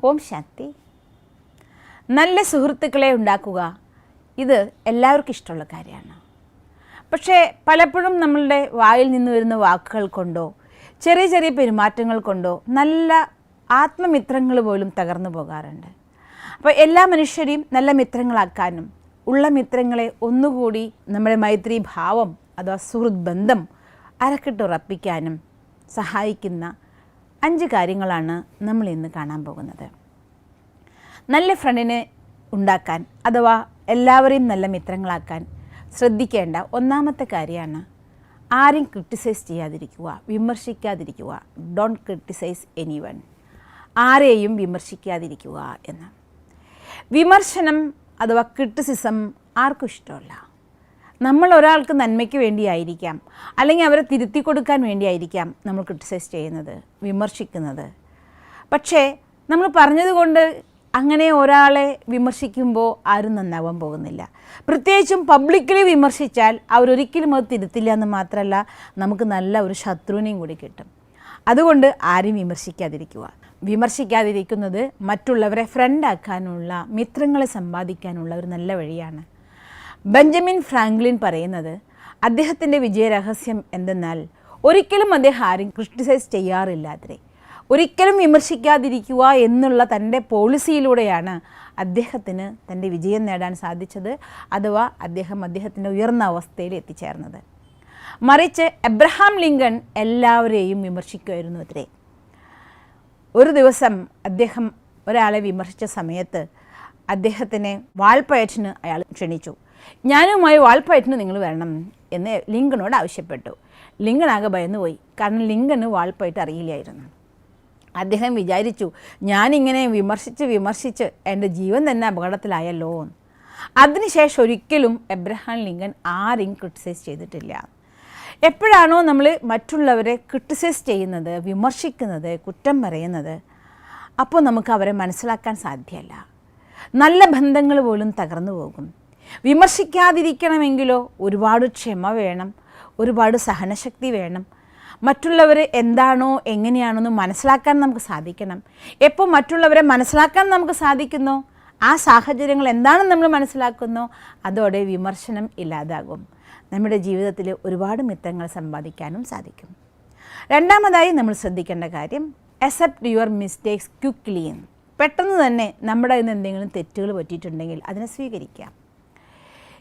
ഓം ശാന്തി. നല്ല സുഹൃത്തുക്കളെ ഉണ്ടാക്കുക, ഇത് എല്ലാവർക്കും ഇഷ്ടമുള്ള കാര്യമാണ്. പക്ഷേ പലപ്പോഴും നമ്മളുടെ വായിൽ നിന്ന് വരുന്ന വാക്കുകൾ കൊണ്ടോ ചെറിയ ചെറിയ പെരുമാറ്റങ്ങൾ കൊണ്ടോ നല്ല ആത്മമിത്രങ്ങൾ പോലും തകർന്നു പോകാറുണ്ട്. അപ്പോൾ എല്ലാ മനുഷ്യരെയും നല്ല മിത്രങ്ങളാക്കാനും ഉള്ള മിത്രങ്ങളെ ഒന്നുകൂടി നമ്മുടെ മൈത്രി ഭാവം അഥവാ സുഹൃത്ത് ബന്ധം അരക്കിട്ടുറപ്പിക്കാനും സഹായിക്കുന്ന 5 കാര്യങ്ങളാണ് നമ്മൾ ഇന്ന് കാണാൻ പോകുന്നത്. നല്ല ഫ്രണ്ടിനെ ഉണ്ടാക്കാൻ അഥവാ എല്ലാവരെയും നല്ല മിത്രങ്ങളാക്കാൻ ശ്രദ്ധിക്കേണ്ട ഒന്നാമത്തെ കാര്യമാണ് ആരെയും ക്രിട്ടിസൈസ് ചെയ്യാതിരിക്കുക, വിമർശിക്കാതിരിക്കുക. Don't criticise anyone. ആരെയും വിമർശിക്കാതിരിക്കുക എന്ന്. വിമർശനം അഥവാ ക്രിട്ടിസിസം ആർക്കും ഇഷ്ടമല്ല. നമ്മൾ ഒരാൾക്ക് നന്മയ്ക്ക് വേണ്ടിയായിരിക്കാം, അല്ലെങ്കിൽ അവരെ തിരുത്തി കൊടുക്കാൻ വേണ്ടിയായിരിക്കാം നമ്മൾ ക്രിട്ടിസൈസ് ചെയ്യുന്നത്, വിമർശിക്കുന്നത്. പക്ഷേ നമ്മൾ പറഞ്ഞതുകൊണ്ട് അങ്ങനെ ഒരാളെ വിമർശിക്കുമ്പോൾ ആരും നന്നാവാൻ പോകുന്നില്ല. പ്രത്യേകിച്ചും പബ്ലിക്കലി വിമർശിച്ചാൽ അവരൊരിക്കലും അത് തിരുത്തില്ല എന്ന് മാത്രമല്ല, നമുക്ക് നല്ല ഒരു ശത്രുവിനെയും കൂടി കിട്ടും. അതുകൊണ്ട് ആരും വിമർശിക്കാതിരിക്കുക. വിമർശിക്കാതിരിക്കുന്നത് മറ്റുള്ളവരെ ഫ്രണ്ടാക്കാനുള്ള, മിത്രങ്ങളെ സമ്പാദിക്കാനുള്ള ഒരു നല്ല വഴിയാണ്. ബെഞ്ചമിൻ ഫ്രാങ്ക്ലിൻ പറയുന്നത് അദ്ദേഹത്തിൻ്റെ വിജയരഹസ്യം എന്തെന്നാൽ ഒരിക്കലും അദ്ദേഹം ആരും ക്രിട്ടിസൈസ് ചെയ്യാറില്ലാത്രേ. ഒരിക്കലും വിമർശിക്കാതിരിക്കുക എന്നുള്ള തൻ്റെ പോളിസിയിലൂടെയാണ് അദ്ദേഹത്തിന് തൻ്റെ വിജയം നേടാൻ സാധിച്ചത്, അഥവാ അദ്ദേഹത്തിൻ്റെ ഉയർന്ന അവസ്ഥയിൽ എത്തിച്ചേർന്നത്. മറിച്ച് എബ്രഹാം ലിങ്കൺ എല്ലാവരെയും വിമർശിക്കുമായിരുന്നു അത്രേ. ഒരു ദിവസം അദ്ദേഹം ഒരാളെ വിമർശിച്ച സമയത്ത് അദ്ദേഹത്തിനെ വാൾപ്പയറ്റിന് അയാൾ ക്ഷണിച്ചു. ഞാനുമായി വാൾപ്പയറ്റിന് നിങ്ങൾ വരണം എന്ന് ലിങ്കണോട് ആവശ്യപ്പെട്ടു. ലിങ്കൺ ആകെ ഭയന്നുപോയി. കാരണം ലിങ്കണ് വാൾപ്പയറ്റ് അറിയില്ലായിരുന്നു. അദ്ദേഹം വിചാരിച്ചു, ഞാനിങ്ങനെ വിമർശിച്ച് എൻ്റെ ജീവൻ തന്നെ അപകടത്തിലായല്ലോ. അതിനുശേഷം ഒരിക്കലും എബ്രഹാം ലിങ്കൺ ആരെയും ക്രിട്ടിസൈസ് ചെയ്തിട്ടില്ല. എപ്പോഴാണോ നമ്മൾ മറ്റുള്ളവരെ ക്രിട്ടിസൈസ് ചെയ്യുന്നത്, വിമർശിക്കുന്നത്, കുറ്റം പറയുന്നത്, അപ്പോൾ നമുക്ക് അവരെ മനസ്സിലാക്കാൻ സാധ്യമല്ല. നല്ല ബന്ധങ്ങൾ പോലും തകർന്നു പോകും. വിമർശിക്കാതിരിക്കണമെങ്കിലോ ഒരുപാട് ക്ഷമ വേണം, ഒരുപാട് സഹനശക്തി വേണം. മറ്റുള്ളവർ എന്താണോ എങ്ങനെയാണെന്ന് മനസ്സിലാക്കാൻ നമുക്ക് സാധിക്കണം. എപ്പോൾ മറ്റുള്ളവരെ മനസ്സിലാക്കാൻ നമുക്ക് സാധിക്കുന്നോ, ആ സാഹചര്യങ്ങൾ എന്താണെന്ന് നമ്മൾ മനസ്സിലാക്കുന്നോ, അതോടെ വിമർശനം ഇല്ലാതാകും. നമ്മുടെ ജീവിതത്തിൽ ഒരുപാട് മിത്രങ്ങൾ സമ്പാദിക്കാനും സാധിക്കും. രണ്ടാമതായി നമ്മൾ ശ്രദ്ധിക്കേണ്ട കാര്യം, അക്സെപ്റ്റ് യുവർ മിസ്റ്റേക്സ് ക്വിക്ക്ലി. പെട്ടെന്ന് തന്നെ നമ്മുടെ കയ്യിൽ നിന്ന് എന്തെങ്കിലും തെറ്റുകൾ പറ്റിയിട്ടുണ്ടെങ്കിൽ അതിനെ സ്വീകരിക്കാം.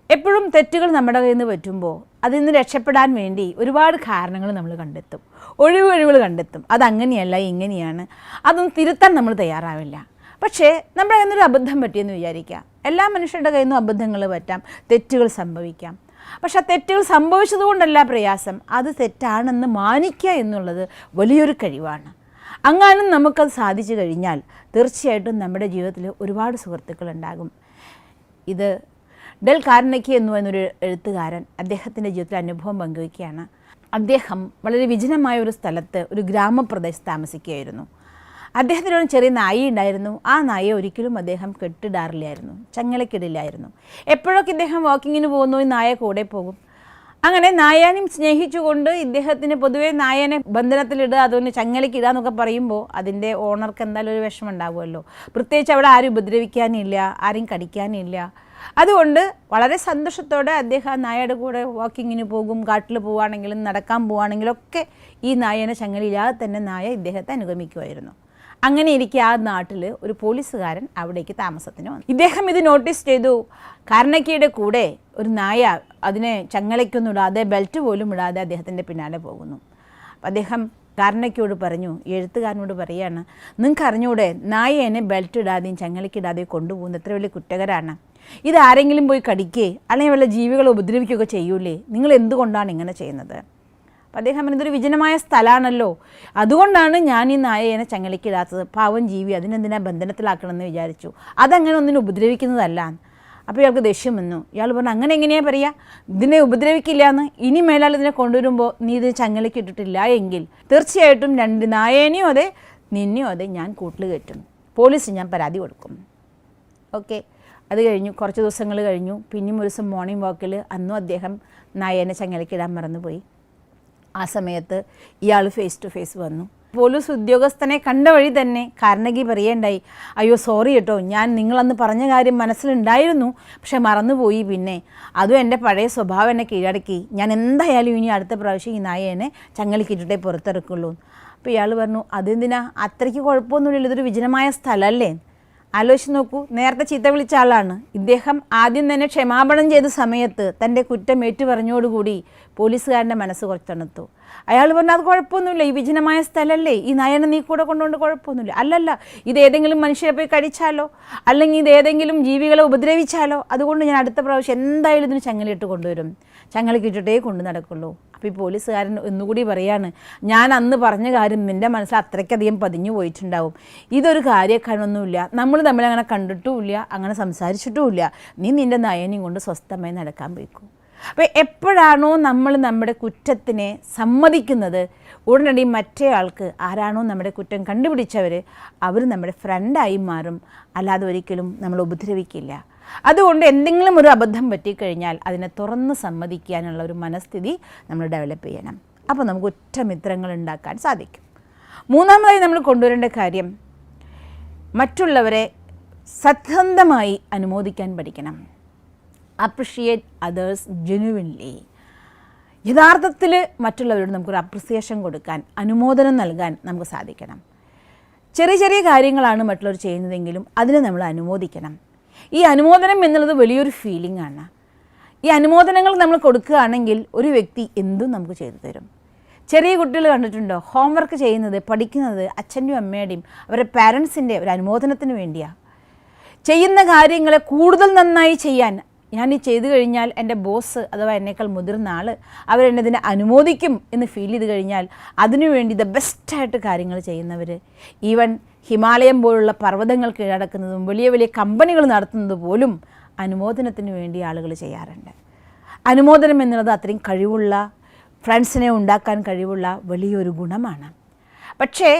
എപ്പോഴും തെറ്റുകൾ നമ്മുടെ കയ്യിൽ നിന്ന് പറ്റുമ്പോൾ അതിൽ നിന്ന് രക്ഷപ്പെടാൻ വേണ്ടി ഒരുപാട് കാരണങ്ങൾ നമ്മൾ കണ്ടെത്തും, ഒഴിവുകൾ കണ്ടെത്തും. അതങ്ങനെയല്ല, ഇങ്ങനെയാണ്, അതൊന്നും തിരുത്താൻ നമ്മൾ തയ്യാറാവില്ല. പക്ഷേ നമ്മുടെ കയ്യിൽ നിന്നൊരു അബദ്ധം പറ്റിയെന്ന് വിചാരിക്കുക. എല്ലാ മനുഷ്യരുടെ കയ്യിൽ നിന്നും അബദ്ധങ്ങൾ പറ്റാം, തെറ്റുകൾ സംഭവിക്കാം. പക്ഷെ ആ തെറ്റുകൾ സംഭവിച്ചതുകൊണ്ടല്ല പ്രയാസം, അത് തെറ്റാണെന്ന് മാനിക്കുക എന്നുള്ളത് വലിയൊരു കഴിവാണ്. അങ്ങാനും നമുക്കത് സാധിച്ചു കഴിഞ്ഞാൽ തീർച്ചയായിട്ടും നമ്മുടെ ജീവിതത്തിൽ ഒരുപാട് സുഹൃത്തുക്കളുണ്ടാകും. ഇത് ഡെൽ കാർനെഗി എന്ന് പറയുന്നൊരു എഴുത്തുകാരൻ അദ്ദേഹത്തിൻ്റെ ജീവിതത്തിൽ അനുഭവം പങ്കുവയ്ക്കുകയാണ്. അദ്ദേഹം വളരെ വിജനമായ ഒരു സ്ഥലത്ത്, ഒരു ഗ്രാമപ്രദേശത്ത് താമസിക്കുകയായിരുന്നു. അദ്ദേഹത്തിനൊരു ചെറിയ നായി ഉണ്ടായിരുന്നു. ആ നായെ ഒരിക്കലും അദ്ദേഹം കെട്ടിടാറില്ലായിരുന്നു, ചങ്ങലക്കിടില്ലായിരുന്നു. എപ്പോഴൊക്കെ ഇദ്ദേഹം വാക്കിങ്ങിന് പോകുന്നു, ഈ നായ കൂടെ പോകും. അങ്ങനെ നായാനും സ്നേഹിച്ചുകൊണ്ട് ഇദ്ദേഹത്തിന് പൊതുവേ നായനെ ബന്ധനത്തിലിടുക, അതുകൊണ്ട് ചങ്ങലക്കിടുക എന്നൊക്കെ പറയുമ്പോൾ അതിൻ്റെ ഓണർക്ക് എന്തായാലും ഒരു വിഷമം ഉണ്ടാവുമല്ലോ. പ്രത്യേകിച്ച് അവിടെ ആരും ഉപദ്രവിക്കാനില്ല, ആരും കടിക്കാനില്ല. അതുകൊണ്ട് വളരെ സന്തോഷത്തോടെ അദ്ദേഹം ആ നായയുടെ കൂടെ വാക്കിങ്ങിന് പോകും. കാട്ടിൽ പോവുകയാണെങ്കിലും നടക്കാൻ പോവുകയാണെങ്കിലും ഒക്കെ ഈ നായനെ ചങ്ങലയില്ലാതെ തന്നെ നായ ഇദ്ദേഹത്തെ അനുഗമിക്കുമായിരുന്നു. അങ്ങനെ ഇരിക്കെ ആ നാട്ടിൽ ഒരു പോലീസുകാരൻ അവിടേക്ക് താമസത്തിന് വന്നു. ഇദ്ദേഹം ഇത് നോട്ടീസ് ചെയ്തു. കാർനെഗിയുടെ കൂടെ ഒരു നായ അതിനെ ചങ്ങലയ്ക്കൊന്നും ഇടാതെ, ബെൽറ്റ് പോലും ഇടാതെ അദ്ദേഹത്തിൻ്റെ പിന്നാലെ പോകുന്നു. അപ്പം അദ്ദേഹം കാർനെഗിയോട് പറഞ്ഞു, എഴുത്തുകാരനോട് പറയുകയാണ്, നിങ്ങൾക്ക് അറിഞ്ഞൂടെ നായേനെ ബെൽറ്റ് ഇടാതെയും ചങ്ങലയ്ക്കിടാതെയും കൊണ്ടുപോകുന്നത് എത്ര വലിയ കുറ്റകരമാണ്. ഇതാരെങ്കിലും പോയി കടിക്കേ അല്ലെങ്കിൽ വല്ല ജീവികളെ ഉപദ്രവിക്കുകയൊക്കെ ചെയ്യൂലേ, നിങ്ങൾ എന്തുകൊണ്ടാണ് ഇങ്ങനെ ചെയ്യുന്നത്? അപ്പം അദ്ദേഹം ഇതൊരു വിജനമായ സ്ഥലമാണല്ലോ, അതുകൊണ്ടാണ് ഞാൻ ഈ നായേനെ ചങ്ങലയ്ക്കിടാത്തത്. പാവം ജീവി, അതിനെന്തിനാ ബന്ധനത്തിലാക്കണമെന്ന് വിചാരിച്ചു, അതങ്ങനെ ഒന്നിനെ ഉപദ്രവിക്കുന്നതല്ല. അപ്പോൾ ഇയാൾക്ക് ദേഷ്യം വന്നു. ഇയാൾ പറഞ്ഞു, അങ്ങനെ എങ്ങനെയാണ് പറയുക, ഇതിനെ ഉപദ്രവിക്കില്ല എന്ന്. ഇനി മേലാൽ ഇതിനെ കൊണ്ടുവരുമ്പോൾ നീ ഇത് ചങ്ങലയ്ക്ക് ഇട്ടിട്ടില്ല എങ്കിൽ തീർച്ചയായിട്ടും 2 നായേനെയോ അതെ നിന്നെയോ അതെ ഞാൻ കൂട്ടിൽ കയറ്റും, പോലീസിന് ഞാൻ പരാതി കൊടുക്കും. ഓക്കെ, അത് കഴിഞ്ഞു. കുറച്ച് ദിവസങ്ങൾ കഴിഞ്ഞു. പിന്നെയും ഒരു ദിവസം മോർണിംഗ് വാക്കിൽ അന്നും അദ്ദേഹം നായേനെ ചങ്ങലയ്ക്കിടാൻ മറന്നുപോയി. ആ സമയത്ത് ഇയാൾ ഫേസ് ടു ഫേസ് വന്നു. പോലീസ് ഉദ്യോഗസ്ഥനെ കണ്ട വഴി തന്നെ കാർണഗി പറയേണ്ടായി, അയ്യോ സോറി കേട്ടോ, ഞാൻ നിങ്ങളന്ന് പറഞ്ഞ കാര്യം മനസ്സിലുണ്ടായിരുന്നു, പക്ഷെ മറന്നുപോയി. പിന്നെ അതും എൻ്റെ പഴയ സ്വഭാവം എന്നെ കീഴടക്കി. ഞാൻ എന്തായാലും ഇനി അടുത്ത പ്രാവശ്യം ഈ നായേനെ ചങ്ങലിക്കിട്ടിട്ടേ പുറത്തിറക്കുള്ളൂ. അപ്പോൾ ഇയാൾ പറഞ്ഞു, അതെന്തിനാ, അത്രയ്ക്ക് കുഴപ്പമൊന്നുമില്ല, ഇതൊരു വിജനമായ സ്ഥലമല്ലേ. ആലോചിച്ച് നോക്കൂ, നേരത്തെ ചീത്ത വിളിച്ച ആളാണ് ഇദ്ദേഹം. ആദ്യം തന്നെ ക്ഷമാപണം ചെയ്ത സമയത്ത് തൻ്റെ കുറ്റം ഏറ്റുപറഞ്ഞോടുകൂടി പോലീസുകാരൻ്റെ മനസ്സ് കുറച്ച് തണുത്തു. അയാൾ പറഞ്ഞു, അത് കുഴപ്പമൊന്നുമില്ല, ഈ വിജനമായ സ്ഥലമല്ലേ, ഈ നായനെ നീ കൂടെ കൊണ്ടുകൊണ്ട് കുഴപ്പമൊന്നുമില്ല. അല്ലല്ല, ഇതേതെങ്കിലും മനുഷ്യരെ പോയി കടിച്ചാലോ അല്ലെങ്കിൽ ഇതേതെങ്കിലും ജീവികളെ ഉപദ്രവിച്ചാലോ, അതുകൊണ്ട് ഞാൻ അടുത്ത പ്രാവശ്യം എന്തായാലും ഇതിന് ചങ്ങലയിട്ട് കൊണ്ടുവരും, ചങ്ങലക്കിട്ടിട്ടേ കൊണ്ടു നടക്കുള്ളൂ. അപ്പോൾ ഈ പോലീസുകാരൻ ഒന്നുകൂടി പറയാണ്, ഞാൻ അന്ന് പറഞ്ഞ കാര്യം നിൻ്റെ മനസ്സിൽ അത്രയ്ക്കധികം പതിഞ്ഞു പോയിട്ടുണ്ടാവും, ഇതൊരു കാര്യക്കാരൊന്നുമില്ല, നമ്മൾ തമ്മിൽ അങ്ങനെ കണ്ടിട്ടുമില്ല, അങ്ങനെ സംസാരിച്ചിട്ടുമില്ല, നീ നിൻ്റെ നയനെയും കൊണ്ട് സ്വസ്ഥമായി നടക്കാൻ പോയിക്കൂ. അപ്പോൾ എപ്പോഴാണോ നമ്മൾ നമ്മുടെ കുറ്റത്തിനെ സമ്മതിക്കുന്നത്, ഉടനടി മറ്റേ ആൾക്ക്, ആരാണോ നമ്മുടെ കുറ്റം കണ്ടുപിടിച്ചവർ, അവർ നമ്മുടെ ഫ്രണ്ടായി മാറും, അല്ലാതെ ഒരിക്കലും നമ്മൾ ഉപദ്രവിക്കില്ല. അതുകൊണ്ട് എന്തെങ്കിലും ഒരു അബദ്ധം പറ്റിക്കഴിഞ്ഞാൽ അതിനെ തുറന്ന് സമ്മതിക്കാനുള്ള ഒരു മനസ്ഥിതി നമ്മൾ ഡെവലപ്പ് ചെയ്യണം. അപ്പോൾ നമുക്ക് ഉറ്റമിത്രങ്ങൾ ഉണ്ടാക്കാൻ സാധിക്കും. മൂന്നാമതായി നമ്മൾ കൊണ്ടുവരേണ്ട കാര്യം, മറ്റുള്ളവരെ സത്യസന്ധമായി അനുമോദിക്കാൻ പഠിക്കണം. Appreciate others genuinely. യഥാർത്ഥത്തിൽ മറ്റുള്ളവരോട് നമുക്കൊരു അപ്രിസിയേഷൻ കൊടുക്കാൻ, അനുമോദനം നൽകാൻ നമുക്ക് സാധിക്കണം. ചെറിയ ചെറിയ കാര്യങ്ങളാണ് മറ്റുള്ളവർ ചെയ്യുന്നതെങ്കിലും അതിനെ നമ്മൾ അനുമോദിക്കണം. ഈ അനുമോദനം എന്നുള്ളത് വലിയൊരു ഫീലിംഗ് ആണ്. ഈ അനുമോദനങ്ങൾ നമ്മൾ കൊടുക്കുകയാണെങ്കിൽ ഒരു വ്യക്തി എന്തും നമുക്ക് ചെയ്തു തരും. ചെറിയ കുട്ടികൾ കണ്ടിട്ടുണ്ടോ, ഹോംവർക്ക് ചെയ്യുന്നത്, പഠിക്കുന്നത് അച്ഛൻ്റെയും അമ്മയുടെയും അവരുടെ പാരൻസിൻ്റെ ഒരു അനുമോദനത്തിന് വേണ്ടിയാണ്. ചെയ്യുന്ന കാര്യങ്ങളെ കൂടുതൽ നന്നായി ചെയ്യാൻ, ഞാൻ ഈ ചെയ്തു കഴിഞ്ഞാൽ എൻ്റെ ബോസ് അഥവാ എന്നേക്കാൾ മുതിർന്ന ആൾ അവരെന്നെ ഇതിനെ അനുമോദിക്കും എന്ന് ഫീൽ ചെയ്ത് കഴിഞ്ഞാൽ അതിനുവേണ്ടി ദ ബെസ്റ്റായിട്ട് കാര്യങ്ങൾ ചെയ്യുന്നവർ, ഈവൻ ഹിമാലയം പോലുള്ള പർവ്വതങ്ങൾ കീഴടക്കുന്നതും വലിയ വലിയ കമ്പനികൾ നടത്തുന്നത് പോലും അനുമോദനത്തിന് വേണ്ടി ആളുകൾ ചെയ്യാറുണ്ട്. അനുമോദനം എന്നുള്ളത് അത്രയും കഴിവുള്ള, ഫ്രണ്ട്സിനെ ഉണ്ടാക്കാൻ കഴിവുള്ള വലിയൊരു ഗുണമാണ്. പക്ഷേ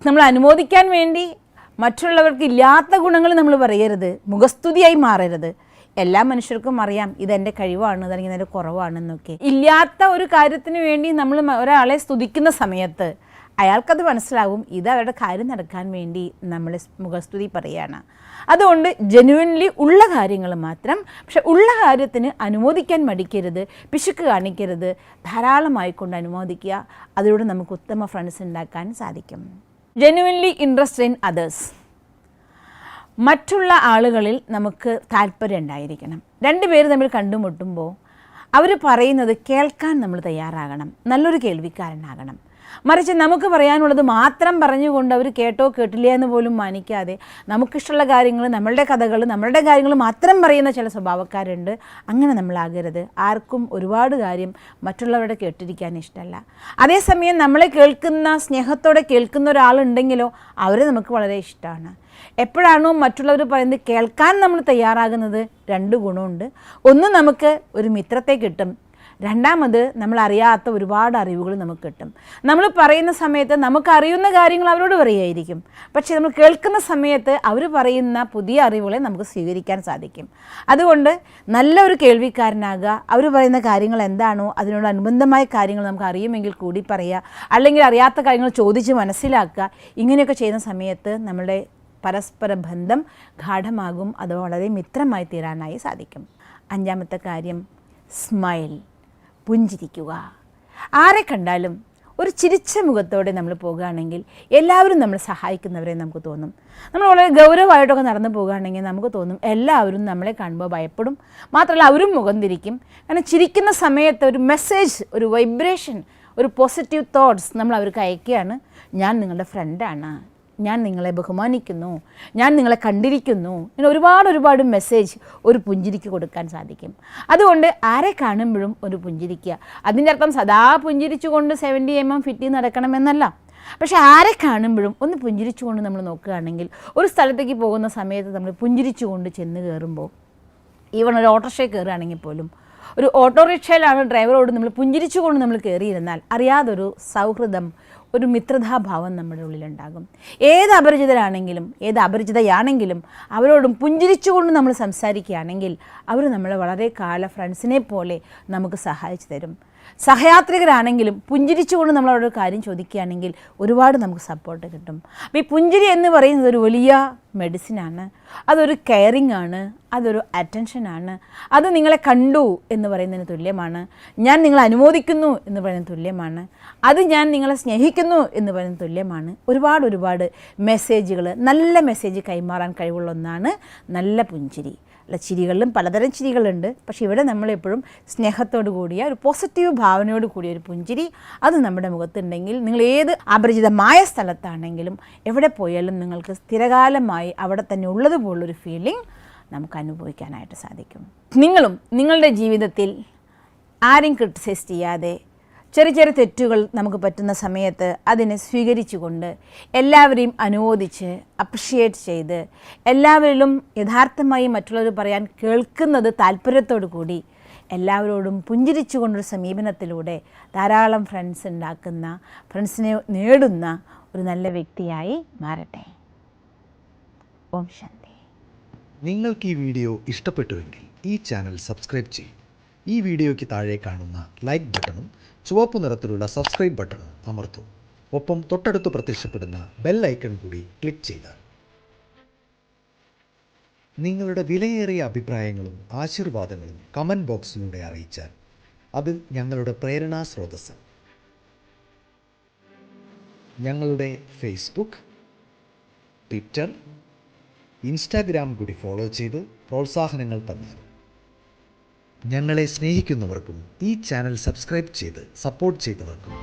നമ്മൾ അനുമോദിക്കാൻ വേണ്ടി മറ്റുള്ളവർക്ക് ഇല്ലാത്ത ഗുണങ്ങൾ നമ്മൾ പറയരുത്, മുഖസ്തുതിയായി മാറരുത്. എല്ലാ മനുഷ്യർക്കും അറിയാം ഇതെൻ്റെ കഴിവാണ്, അല്ലെങ്കിൽ ഇതിൻ്റെ കുറവാണെന്നൊക്കെ. ഇല്ലാത്ത ഒരു കാര്യത്തിന് വേണ്ടി നമ്മൾ ഒരാളെ സ്തുതിക്കുന്ന സമയത്ത് അയാൾക്കത് മനസ്സിലാവും ഇത് അവരുടെ കാര്യം നടക്കാൻ വേണ്ടി നമ്മൾ മുഖസ്തുതി പറയുകയാണ്. അതുകൊണ്ട് ജെന്യുവൻലി ഉള്ള കാര്യങ്ങൾ മാത്രം, പക്ഷെ ഉള്ള കാര്യത്തിന് അനുമോദിക്കാൻ മടിക്കരുത്, പിശുക്ക് കാണിക്കരുത്, ധാരാളമായിക്കൊണ്ട് അനുമോദിക്കുക. അതിലൂടെ നമുക്ക് ഉത്തമ ഫ്രണ്ട്സ് ഉണ്ടാക്കാൻ സാധിക്കും. Genuinely interest in others. മറ്റുള്ള ആളുകളിൽ നമുക്ക് താല്പര്യം ഉണ്ടായിരിക്കണം. രണ്ടുപേര് തമ്മിൽ കണ്ടുമുട്ടുമ്പോൾ അവർ പറയുന്നത് കേൾക്കാൻ നമ്മൾ തയ്യാറാകണം, നല്ലൊരു കേൾവിക്കാരനാകണം. മറിച്ച് നമുക്ക് പറയാനുള്ളത് മാത്രം പറഞ്ഞുകൊണ്ട് അവർ കേട്ടോ കേട്ടില്ല എന്ന് പോലും മാനിക്കാതെ നമുക്കിഷ്ടമുള്ള കാര്യങ്ങൾ, നമ്മളുടെ കഥകൾ, നമ്മളുടെ കാര്യങ്ങൾ മാത്രം പറയുന്ന ചില സ്വഭാവക്കാരുണ്ട്. അങ്ങനെ നമ്മളാകരുത്. ആർക്കും ഒരുപാട് കാര്യം മറ്റുള്ളവരുടെ കേട്ടിരിക്കാൻ ഇഷ്ടമല്ല. അതേസമയം നമ്മളെ കേൾക്കുന്ന, സ്നേഹത്തോടെ കേൾക്കുന്ന ഒരാളുണ്ടെങ്കിലോ അവരെ നമുക്ക് വളരെ ഇഷ്ടമാണ്. എപ്പോഴാണോ മറ്റുള്ളവർ പറയുന്നത് കേൾക്കാൻ നമ്മൾ തയ്യാറാകുന്നത്, രണ്ട് ഗുണമുണ്ട്. ഒന്ന്, നമുക്ക് ഒരു മിത്രത്തെ കിട്ടും. രണ്ടാമത്, നമ്മളറിയാത്ത ഒരുപാട് അറിവുകൾ നമുക്ക് കിട്ടും. നമ്മൾ പറയുന്ന സമയത്ത് നമുക്കറിയുന്ന കാര്യങ്ങൾ അവരോട് പറയുമായിരിക്കും, പക്ഷേ നമ്മൾ കേൾക്കുന്ന സമയത്ത് അവർ പറയുന്ന പുതിയ അറിവുകളെ നമുക്ക് സ്വീകരിക്കാൻ സാധിക്കും. അതുകൊണ്ട് നല്ലൊരു കേൾവിക്കാരനാകുക. അവർ പറയുന്ന കാര്യങ്ങൾ എന്താണോ അതിനോടനുബന്ധമായ കാര്യങ്ങൾ നമുക്ക് അറിയുമെങ്കിൽ കൂടി പറയുക, അല്ലെങ്കിൽ അറിയാത്ത കാര്യങ്ങൾ ചോദിച്ച് മനസ്സിലാക്കുക. ഇങ്ങനെയൊക്കെ ചെയ്യുന്ന സമയത്ത് നമ്മളുടെ പരസ്പര ബന്ധം ഗാഢമാകും, അത് വളരെ മിത്രമായി തീരാനായി സാധിക്കും. അഞ്ചാമത്തെ കാര്യം, സ്മൈൽ, പുഞ്ചിരിക്കുക. ആരെ കണ്ടാലും ഒരു ചിരിച്ച മുഖത്തോടെ നമ്മൾ പോകുകയാണെങ്കിൽ എല്ലാവരും നമ്മൾ സഹായിക്കുന്നവരെ നമുക്ക് തോന്നും. നമ്മൾ വളരെ ഗൗരവമായിട്ടൊക്കെ നടന്നു പോകുകയാണെങ്കിൽ നമുക്ക് തോന്നും എല്ലാവരും നമ്മളെ കാണുമ്പോൾ ഭയപ്പെടും, മാത്രമല്ല അവരും മുഖം തിരിക്കും. കാരണം ചിരിക്കുന്ന സമയത്ത് ഒരു മെസ്സേജ്, ഒരു വൈബ്രേഷൻ, ഒരു പോസിറ്റീവ് തോട്ട്സ് നമ്മൾ അവർക്ക് അയക്കുകയാണ്. ഞാൻ നിങ്ങളുടെ ഫ്രണ്ടാണ്, ഞാൻ നിങ്ങളെ ബഹുമാനിക്കുന്നു, ഞാൻ നിങ്ങളെ കണ്ടിരിക്കുന്നു, ഇങ്ങനെ ഒരുപാട് മെസ്സേജ് ഒരു പുഞ്ചിരിക്ക് കൊടുക്കാൻ സാധിക്കും. അതുകൊണ്ട് ആരെ കാണുമ്പോഴും ഒരു പുഞ്ചിരിക്കുക. അതിൻ്റെ അർത്ഥം സദാ പുഞ്ചിരിച്ചുകൊണ്ട് 70 mm ഫിറ്റ് നടക്കണമെന്നല്ല. പക്ഷേ ആരെ കാണുമ്പോഴും ഒന്ന് പുഞ്ചിരിച്ചുകൊണ്ട് നമ്മൾ നോക്കുകയാണെങ്കിൽ, ഒരു സ്ഥലത്തേക്ക് പോകുന്ന സമയത്ത് നമ്മൾ പുഞ്ചിരിച്ചുകൊണ്ട് ചെന്ന് കയറുമ്പോൾ, ഈവൺ ഒരു ഓട്ടോറിക്ഷയിൽ കയറുകയാണെങ്കിൽ പോലും, ഒരു ഓട്ടോറിക്ഷയിലാണ് ഡ്രൈവറോട് നമ്മൾ പുഞ്ചിരിച്ചുകൊണ്ട് നമ്മൾ കയറിയിരുന്നാൽ അറിയാതൊരു സൗഹൃദം, ഒരു മിത്രതാഭാവം നമ്മുടെ ഉള്ളിലുണ്ടാകും. ഏത് അപരിചിതയാണെങ്കിലും അവരോടും പുഞ്ചിരിച്ചുകൊണ്ട് നമ്മൾ സംസാരിക്കുകയാണെങ്കിൽ അവർ നമ്മളെ വളരെ കാല ഫ്രണ്ട്സിനെ പോലെ നമുക്ക് സഹായിച്ചു തരും. സഹയാത്രികരാണെങ്കിലും പുഞ്ചിരിച്ചുകൊണ്ട് നമ്മളവരോട് കാര്യം ചോദിക്കുകയാണെങ്കിൽ ഒരുപാട് നമുക്ക് സപ്പോർട്ട് കിട്ടും. അപ്പോൾ ഈ പുഞ്ചിരി എന്ന് പറയുന്നത് ഒരു വലിയ മെഡിസിനാണ്, അതൊരു കെയറിങ് ആണ്, അതൊരു അറ്റൻഷനാണ്. അത് നിങ്ങളെ കണ്ടു എന്ന് പറയുന്നതിന് തുല്യമാണ്. ഞാൻ നിങ്ങളെ അനുമോദിക്കുന്നു എന്ന് പറയുന്നതിന് തുല്യമാണ്. അത് ഞാൻ നിങ്ങളെ സ്നേഹിക്കുന്നു എന്ന് പറയുന്നതിന് തുല്യമാണ്. ഒരുപാട് മെസ്സേജുകൾ, നല്ല മെസ്സേജ് കൈമാറാൻ കഴിവുള്ള ഒന്നാണ് നല്ല പുഞ്ചിരി. അല്ല, ചിരികളിലും പലതരം ചിരികളുണ്ട്. പക്ഷേ ഇവിടെ നമ്മളെപ്പോഴും സ്നേഹത്തോടു കൂടിയ ഒരു പോസിറ്റീവ് ഭാവനയോട് കൂടിയ ഒരു പുഞ്ചിരി അത് നമ്മുടെ മുഖത്തുണ്ടെങ്കിൽ നിങ്ങൾ ഏത് അപരിചിതമായ സ്ഥലത്താണെങ്കിലും എവിടെ പോയാലും നിങ്ങൾക്ക് സ്ഥിരകാലമായി അവിടെ തന്നെ ഉള്ളതുപോലുള്ളൊരു ഫീലിംഗ് നമുക്ക് അനുഭവിക്കാനായിട്ട് സാധിക്കും. നിങ്ങളും നിങ്ങളുടെ ജീവിതത്തിൽ ആരെയും ക്രിട്ടിസൈസ് ചെയ്യാതെ ചെറിയ തെറ്റുകൾ നമുക്ക് പറ്റുന്ന സമയത്ത് അതിനെ സ്വീകരിച്ചുകൊണ്ട് എല്ലാവരെയും അനുമോദിച്ച് അപ്രിഷിയേറ്റ് ചെയ്ത് എല്ലാവരിലും യഥാർത്ഥമായി മറ്റുള്ളവർ പറയാൻ കേൾക്കുന്നത് താല്പര്യത്തോടു കൂടി എല്ലാവരോടും പുഞ്ചിരിച്ചുകൊണ്ടൊരു സമീപനത്തിലൂടെ ധാരാളം ഫ്രണ്ട്സിനെ നേടുന്ന ഒരു നല്ല വ്യക്തിയായി മാറട്ടെ. ഓം ശാന്തി. നിങ്ങൾക്ക് ഈ വീഡിയോ ഇഷ്ടപ്പെട്ടുവെങ്കിൽ ഈ ചാനൽ സബ്സ്ക്രൈബ് ചെയ്യും. ഈ വീഡിയോയ്ക്ക് താഴെ കാണുന്ന ലൈക്ക് ബട്ടണും ചുവപ്പ് നിറത്തിലുള്ള സബ്സ്ക്രൈബ് ബട്ടണും അമർത്തും. ഒപ്പം തൊട്ടടുത്ത് പ്രത്യക്ഷപ്പെടുന്ന ബെൽ ഐക്കൺ കൂടി ക്ലിക്ക് ചെയ്താൽ നിങ്ങളുടെ വിലയേറിയ അഭിപ്രായങ്ങളും ആശീർവാദങ്ങളും കമൻറ്റ് ബോക്സിലൂടെ അറിയിച്ചാൽ അത് ഞങ്ങളുടെ പ്രേരണാ സ്രോതസ്സ്. ഞങ്ങളുടെ ഫേസ്ബുക്ക്, ട്വിറ്റർ, ഇൻസ്റ്റാഗ്രാം കൂടി ഫോളോ ചെയ്ത് പ്രോത്സാഹനങ്ങൾ തന്നു. ഞങ്ങളെ സ്നേഹിക്കുന്നവർക്കും ഈ ചാനൽ സബ്സ്ക്രൈബ് ചെയ്ത് സപ്പോർട്ട് ചെയ്തവർക്കും